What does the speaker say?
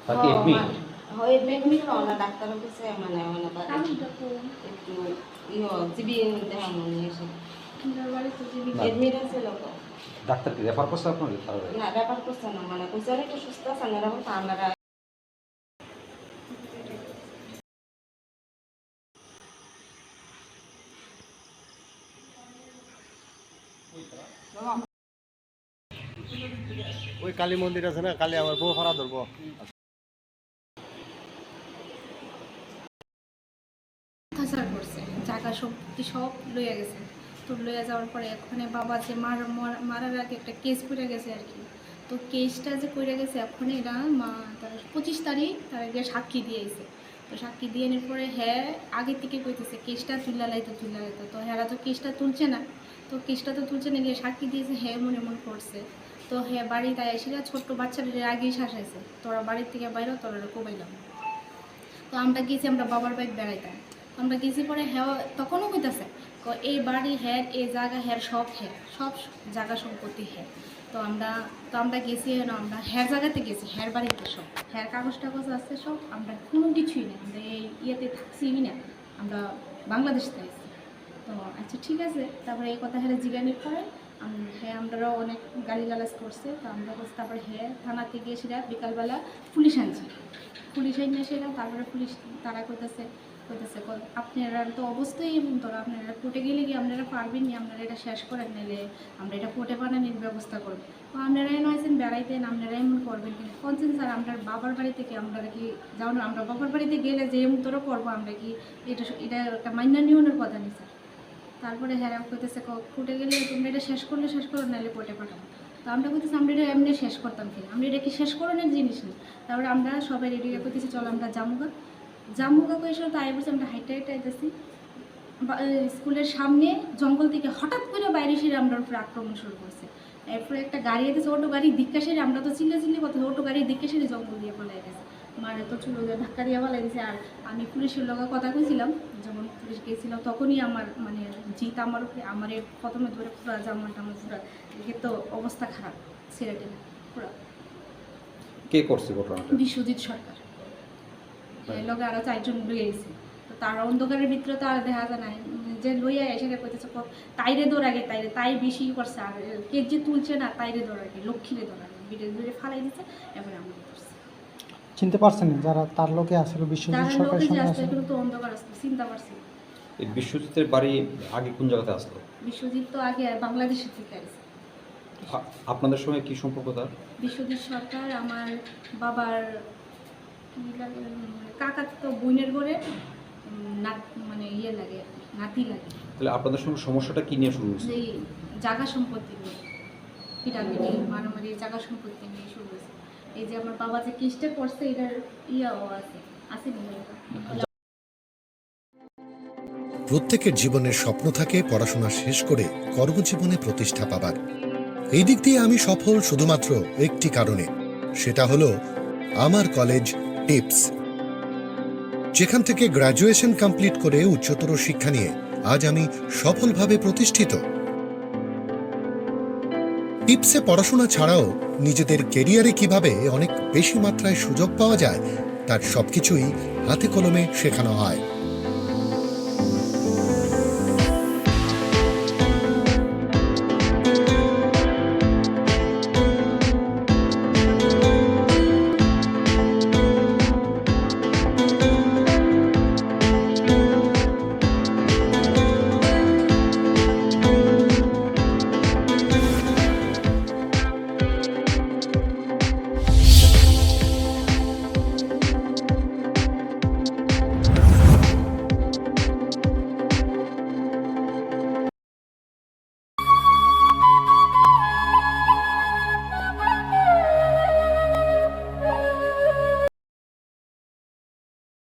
তাকে এডমিট হয় এডমিট হওয়া ডাক্তার কাছে মানে একটু জিবিএন দেখা মনে এসে এডমিট আছে লোক ডাক্তার কি রেফার করছে আপনার না রেফার করছে না মানে কইছে একটু সুস্থ আছে না এরকম আমরা ওই কালী মন্দির আছে না, কালী আমার বউ ভাড়া ধরবো। অত্যাচার করছে, জায়গা সম্পত্তি সব লইয়া গেছে। তো লইয়া যাওয়ার পরে এখানে বাবা যে মারার আগে একটা কেস করে গেছে আর কি। তো কেসটা যে করে গেছে এখন এরা তার 25 তারিখ তার আগে সাক্ষী দিয়েছে। তো সাক্ষী দিয়ে নেওয়ার পরে হ্যাঁ আগে থেকে কইতেছে কেসটা তুলে লাইতো। তো হ্যাঁ তো কেসটা তুলছে না, তো কেসটা তো তুলছে না, গিয়ে সাক্ষী দিয়েছে হ্যাঁ মনে করছে। তো হ্যাঁ বাড়িতে এসে ছোট্ট বাচ্চাদের আগেই শাসাইছে, তোরা বাড়ির থেকে বাইরেও তোরা কোবাইলাম। তো আমরা গেছি, আমরা বাবার বাড়ি বেড়াইতাম, আমরা গেছি পরে হ্যাঁ তখনও কইতাছে এই বাড়ি হ্যাঁ এই জায়গা হ্যাঁ সব জায়গা সম্পত্তি হ্যাঁ। তো আমরা গেছি না, আমরা হ্যাঁ জায়গাতে গেছি, হ্যাঁ বাড়িতে সব হ্যাঁ কাগজ টাগজ আছে সব, আমরা কোনো কিছুই না, আমরা এই ইয়েতে থাকছি না, আমরা বাংলাদেশ থেকে। তো আচ্ছা ঠিক আছে, তারপরে এই কথা হ্যাঁ জিজ্ঞানির পরে হ্যাঁ আমরাও অনেক গালিগালাজ করছে। তো আমরা তারপরে হ্যাঁ থানাতে গিয়ে সেটা বিকালবেলা পুলিশ আনছে, পুলিশ এনে সেটা তারপরে পুলিশ তারা কইতেছে আপনারা তো অবস্থায় এমন, তোরা আপনারা কোর্টে গেলে কি আপনারা পারবেন না, আপনারা এটা শেষ করেন, নাহলে আমরা এটা কোর্টে বানানোর ব্যবস্থা করব। তো আপনারাই নয়ছেন বেড়াইতেন, আপনারা এমন করবেন কিন্তু কনসেন স্যার আমরা বাবার বাড়ি থেকে আমরা কি যাও না, আমরা বাবার বাড়িতে গেলে যে এমন তোরা করবো, আমরা কি এটা একটা মাইনা নিয়নের কথা নেই স্যার। তারপরে হ্যাঁ কইতেছে কোর্টে গেলে তোমরা এটা শেষ করো, নাহলে কোর্টে পাঠাবো। তো আমরা কইতেছি আমরা এটা এমনি শেষ করতাম কি, আমরা এটা কি শেষ করানোর জিনিস নেই। তারপরে আমরা সবাই রেডি করতেছি, চলো আমরা জামুগা কইসে তাই বলছি আমরা হাইটে আইতেছি স্কুলের সামনে, জঙ্গল থেকে হঠাৎ করে বাইরে সেরে আমরা উপরে আক্রমণ শুরু করছে। এরপরে একটা গাড়ি এসেছে, অটো গাড়ি দিক্কা সেরে, আমরা তো চিল্লি কথা, অটো গাড়ি দিক্কা সেরে জঙ্গল দিয়ে পালাই গেছে, মারে তো চুলো ধাক্কা দিয়ে পালাই দিয়েছে। আর আমি পুলিশের লোক কথা কইছিলাম, যখন পুলিশ গিয়েছিলাম তখনই আমার মানে জিত আমার উপরে, আমার প্রথমে ধরে পুরা জামাটা আমার পুরা দেখে তো অবস্থা খারাপ, ছেড়ে পুরা। কে করছে ঘটনাটা? বিশ্বজিৎ সরকার, লগে আরো 4 জন লইয়া আইছে। তো তার অন্ধকারের ভিতরে তো আর দেখা যায় না, যে লইয়া এসে কইতেছে তাইরে দৌড়াগে তাই বেশি করছে, আর কে যে তুলছে না তাইরে দৌড়াগে, লক্ষ্মীরে দৌড়াগে, বিটে ধরে ফালাই দিচ্ছে। এবার আমরা চিনতে পারছেন যারা তার লোকে আসলে বিশ্বজিৎ সরকারের সঙ্গে আছে, তো অন্ধকার আসছে, চিন্তা পারছি। এই বিশ্বজিতের বাড়ি আগে কোন জায়গাতে আসতো? বিশ্বজিৎ তো আগে বাংলাদেশ থেকে আসছে। আপনাদের সঙ্গে কি সম্পর্ক তার? বিশ্বজিৎ সরকার আমার বাবার কাকা, তো বোনের ঘরে মানে ইয়ে লাগে, নাতি লাগে। তাহলে আপনাদের সঙ্গে সমস্যাটা কি নিয়ে শুরু হয়েছে? এই জায়গা সম্পত্তি নিয়ে পিটাপিটি মারামারি, জায়গা সম্পত্তি নিয়ে শুরু হয়েছে। এই যে আমার বাবা যে কেসটা করছে এটার ইয়াও আছে প্রত্যেকের জীবনের স্বপ্ন থাকে পড়াশোনা শেষ করে কর্মজীবনে প্রতিষ্ঠা পাবার। এই দিক দিয়ে আমি সফল শুধুমাত্র একটি কারণে, সেটা হলো আমার কলেজ টিপস, যেখান থেকে গ্র্যাজুয়েশন কমপ্লিট করে উচ্চতর শিক্ষা নিয়ে আজ আমি সফলভাবে প্রতিষ্ঠিত। টিপসে পড়াশোনা ছাড়াও নিজেদের কেরিয়ারে কিভাবে অনেক বেশি মাত্রায় সুযোগ পাওয়া যায় তার সবকিছুই হাতে কলমে শেখানো হয়।